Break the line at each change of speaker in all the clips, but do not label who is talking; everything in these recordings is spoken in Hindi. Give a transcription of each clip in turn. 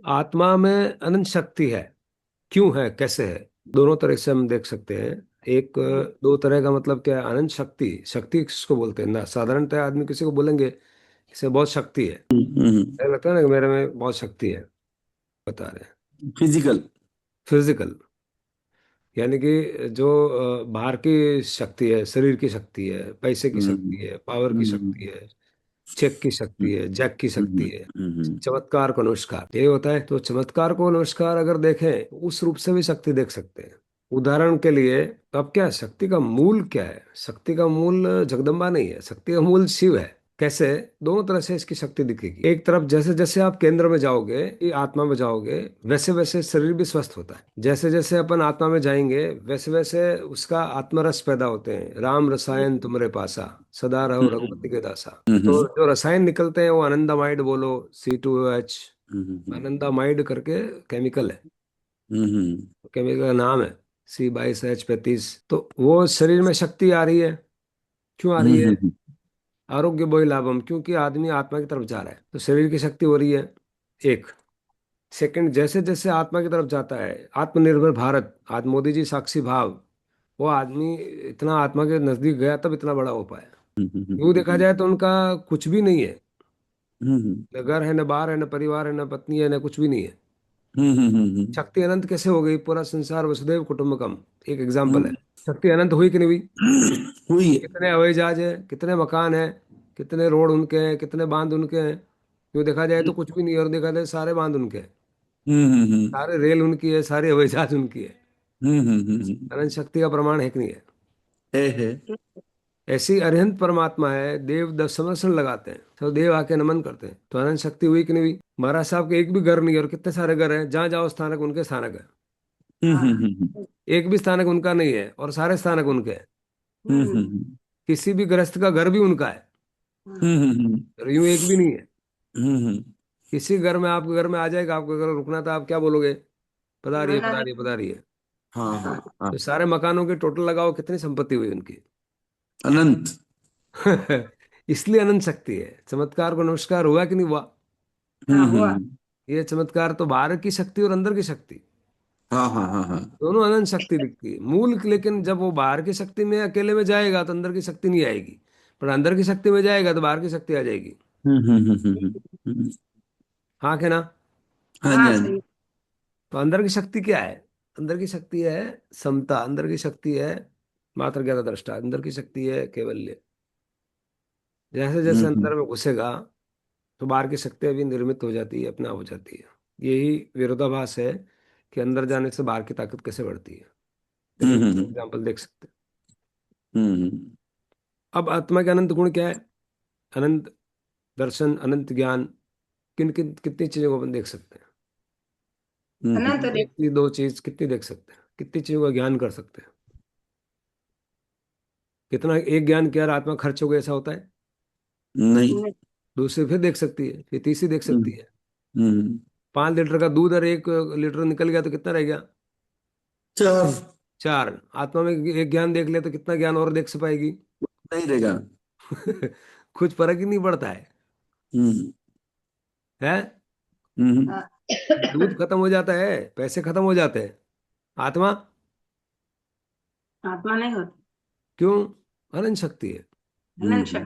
आत्मा में अनंत शक्ति है। क्यों है, कैसे है? दोनों तरह से हम देख सकते हैं। एक दो तरह का मतलब क्या है? अनंत शक्ति, शक्ति किसको बोलते हैं ना? साधारणतः आदमी किसी को बोलेंगे इसे बहुत शक्ति है, ऐसा लगता है ना कि मेरे में बहुत शक्ति है, बता रहे हैं।
फिजिकल।
फिजिकल यानी कि जो बाहर की शक्ति है, शरीर की शक्ति है, पैसे की शक्ति है, पावर की शक्ति है, चेक की शक्ति है, जैक की शक्ति है, चमत्कार को नमस्कार, ये होता है। तो चमत्कार को नमस्कार अगर देखें, उस रूप से भी शक्ति देख सकते हैं। उदाहरण के लिए, तो अब क्या शक्ति का मूल क्या है? शक्ति का मूल जगदम्बा नहीं है, शक्ति का मूल शिव है। कैसे? दोनों तरह से इसकी शक्ति दिखेगी। एक तरफ जैसे जैसे आप केंद्र में जाओगे, ये आत्मा में जाओगे, वैसे वैसे शरीर भी स्वस्थ होता है। जैसे जैसे अपन आत्मा में जाएंगे, वैसे वैसे उसका आत्मरस पैदा होते हैं। राम रसायन तुमरे पासा, सदा रहो रघुपति के दासा। तो जो रसायन निकलते हैं वो आनंदामाइड बोलो, C2H, आनंदामाइड करके केमिकल है, केमिकल का नाम है C22H35। तो वो शरीर में शक्ति आ रही है। क्यों आ रही है? आरोग्य बोई लाभम, क्योंकि आदमी आत्मा की तरफ जा रहा है तो शरीर की शक्ति हो रही है। एक सेकंड, जैसे जैसे आत्मा की तरफ जाता है, आत्मनिर्भर भारत, आज मोदी जी साक्षी भाव, वो आदमी इतना आत्मा के नजदीक गया तब इतना बड़ा हो पाया। यूं देखा जाए तो उनका कुछ भी नहीं है, न घर है, न बार है, न परिवार है, न पत्नी है, न कुछ भी नहीं है। शक्ति अनंत कैसे हो गई? पूरा संसार वसुदेव कुटुंबकम एक एग्जाम्पल है। शक्ति अनंत हुई कि नहीं हुई?
हुई है।
कितने हवाई जहाज है, कितने मकान है, कितने रोड उनके हैं, कितने बांध उनके हैं। यूं देखा जाए तो कुछ भी नहीं है, और देखा जाए सारे बांध उनके हैं, सारे रेल उनकी है, सारे हवाई जहाज उनकी है। अनंत शक्ति का प्रमाण है कि नहीं है?
है।
ऐसी अरिहंत परमात्मा है, देव समर्षण लगाते हैं, तो देव आके नमन करते हैं। तो अनंत शक्ति हुई कि नहीं हुई? महाराज साहब के एक भी घर नहीं है, और कितने सारे घर हैं, जहाँ जाओ स्थानक उनके स्थानक है। एक भी स्थानक उनका नहीं है और सारे स्थानक उनके हैं। किसी भी गृहस्थ का घर भी उनका है, और यूं एक भी नहीं है। किसी घर में, आपके घर में आ जाएगा, आपके घर रुकना था, आप क्या बोलोगे? पधारिए पधारिए पधारिए।
हाँ हाँ हाँ।
तो सारे मकानों के टोटल लगाओ, कितनी संपत्ति हुई उनकी?
अनंत।
इसलिए अनंत शक्ति है। चमत्कार को नमस्कार हुआ कि नहीं हुआ? ये चमत्कार तो बाहर की शक्ति और अंदर की शक्ति,
हाँ हाँ हाँ हाँ।
दोनों अनंत शक्ति दिखती है मूल। लेकिन जब वो बाहर की शक्ति में अकेले में जाएगा तो अंदर की शक्ति नहीं आएगी, पर अंदर की शक्ति में जाएगा तो बाहर की शक्ति आ जाएगी। हाँ के ना?
हाँ जी हाँ जी।
तो अंदर की शक्ति क्या है? अंदर की शक्ति है समता, अंदर की शक्ति है मात्र ज्ञाता दृष्टा, अंदर की शक्ति है केवल्य। जैसे जैसे अंदर में घुसेगा तो बाहर की शक्तियां भी निर्मित हो जाती है, अपना हो जाती है। यही विरोधाभास है कि अंदर जाने से बाहर की ताकत कैसे बढ़ती है। देखो, एग्जाम्पल देख सकते हैं। अब आत्मा के अनंत गुण क्या है? अनंत दर्शन, अनंत ज्ञान। किन किन कितनी चीजों को अपन देख सकते हैं? कितनी दो चीज कितनी देख सकते हैं? कितनी चीजों का ज्ञान कर सकते हैं? कितना एक ज्ञान किया और आत्मा खर्च हो गया, ऐसा होता है?
नहीं।
दूसरी फिर देख सकती है, फिर तीसरी देख सकती
हम्म
है।
हम्म।
5 लीटर का दूध और 1 लीटर निकल गया तो कितना रह गया?
चार।
4। आत्मा में एक ज्ञान देख ले तो कितना ज्ञान और देख से पाएगी?
नहीं रहेगा।
कुछ फर्क ही नहीं पड़ता
हम्म
है।
हम्म
दूध खत्म हो जाता है, पैसे खत्म हो जाते हैं, आत्मा क्यों? अनंत शक्ति है।
हम्म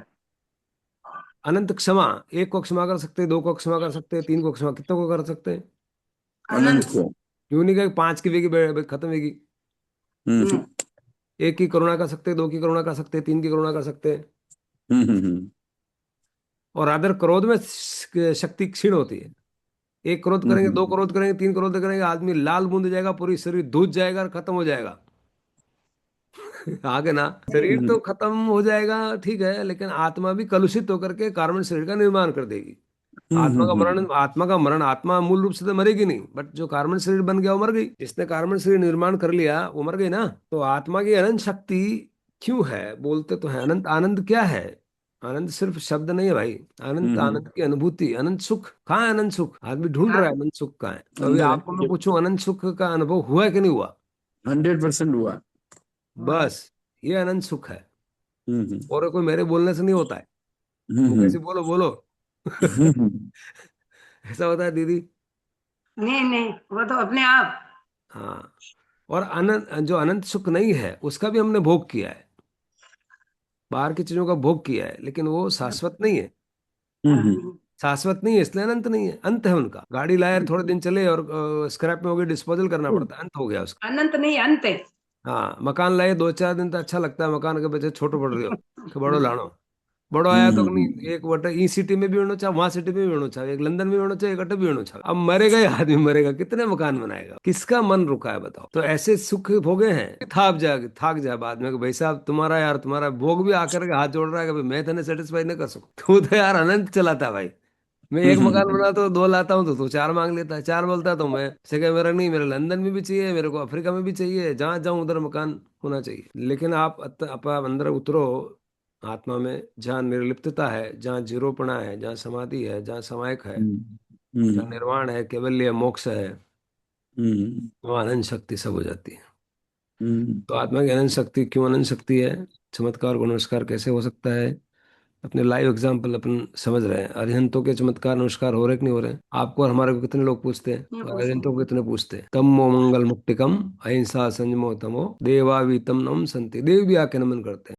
अनंत क्षमा, एक को क्षमा कर सकते हैं, दो को क्षमा कर सकते हैं, तीन को क्षमा, कितनों को कर सकते हैं?
अनंत को।
यूं नहीं कहे 5 की वेगी खत्म होगी।
हम्म
एक की करुणा कर सकते हैं, दो की करुणा कर सकते हैं, तीन की करुणा कर सकते हैं।
हम्म
और अदर क्रोध में शक्ति क्षीण होती है। एक क्रोध करेंगे, दो क्रोध करेंगे, तीन क्रोध करेंगे, आदमी लाल बूंद जाएगा, पूरी शरीर धुज जाएगा और खत्म हो जाएगा। आगे ना, शरीर तो खत्म हो जाएगा, ठीक है, लेकिन आत्मा भी कलुषित होकर के कार्बन शरीर का निर्माण कर देगी। आत्मा का मरण, आत्मा का मरण, आत्मा मूल रूप से तो मरेगी नहीं, बट जो कार्बन शरीर बन गया वो मर गई। जिसने कार्बन शरीर निर्माण कर लिया वो मर गई ना। तो आत्मा की अनंत शक्ति क्यों है? बोलते तो है अनंत। आनंद क्या है? आनंद सिर्फ शब्द नहीं है भाई। अनंत आनंद की अनुभूति, अनंत सुख। कहाँ है अनंत सुख? आदमी ढूंढ रहा है अनंत सुख कहाँ है। तो अभी
अंदर
आपको मैं
है।
पूछूं, अनंत सुख का अनुभव हुआ है कि नहीं हुआ?
100% हुआ।
बस, ये अनंत सुख है।
हम्म
और कोई मेरे बोलने से नहीं होता है। मुकेश
हम्म
जी बोलो बोलो।
हम्म
ऐसा होता है दीदी।
नहीं नहीं, वो तो अपने आप।
हाँ। और अनंत, जो अनंत सुख नहीं है उसका भी हमने भोग किया है, बाहर की चीजों का भोग किया है, लेकिन वो शाश्वत नहीं है।
हाँ,
शाश्वत नहीं है इसलिए अनंत नहीं है, अंत है उनका। गाड़ी लाए थोड़े दिन चले और स्क्रैप में हो गई, डिस्पोजल करना पड़ता है, अंत हो गया उसका।
अनंत नहीं, अंत है।
हाँ, मकान लाए 2 4 दिन तो अच्छा लगता है, मकान के बच्चे छोटो पड़ रहे हो कि बड़ो
हम्म,
लाणो, बड़ो आया तो नहीं, एक वटे ई सिटी में भी होना चाहिए, वहां सिटी में भी होना चाहिए, एक लंदन में भी होना चाहिए, एक अटे भी होना चाहिए। अब मरेगा ही आदमी, मरेगा कितने मकान बनाएगा, किसका मन रुका है बताओ। तो ऐसे सुख भोगे हैं, थाक जाए बाद में कि भाई साहब तुम्हारा यार, तुम्हारा भोग भी आकर के हाथ जोड़ रहा है कि भाई मैं तेने सेटिस्फाई नहीं कर सकता, तू तो यार अनंत चलाता है भाई। मैं एक मकान बनाता हूँ, 2 लाता हूँ तो तू 4 मांग लेता है, 4 बोलता है तो मैं से कह, मेरा नहीं, मेरे लंदन में भी चाहिए, मेरे को अफ्रीका में भी चाहिए, जहां जाऊं उधर मकान होना चाहिए। लेकिन आप अंदर उतरो आत्मा में, जहाँ निर्लिप्तता है, जहाँ जीरोपना है, जहाँ समाधि है, जहाँ समायक है, जहाँ निर्वाण है, केवल्य मोक्ष है, वहाँ अनंत शक्ति सब हो जाती है। तो आत्मा की अनंत शक्ति क्यों अनंत शक्ति है, चमत्कार को नमस्कार कैसे हो सकता है, अपने लाइव एग्जाम्पल अपन समझ रहे हैं। अरिहंतों के चमत्कार नमस्कार हो रहे कि नहीं हो रहे हैं, आपको और हमारे को कितने लोग पूछते हैं,
ये
और
पूछते
अरिहंतों
हैं।
को कितने पूछते हैं। तमो मंगल मुक्तिकम अहिंसा संयमो तमो देवावीतम नम संति, देव भी आके नमन करते हैं।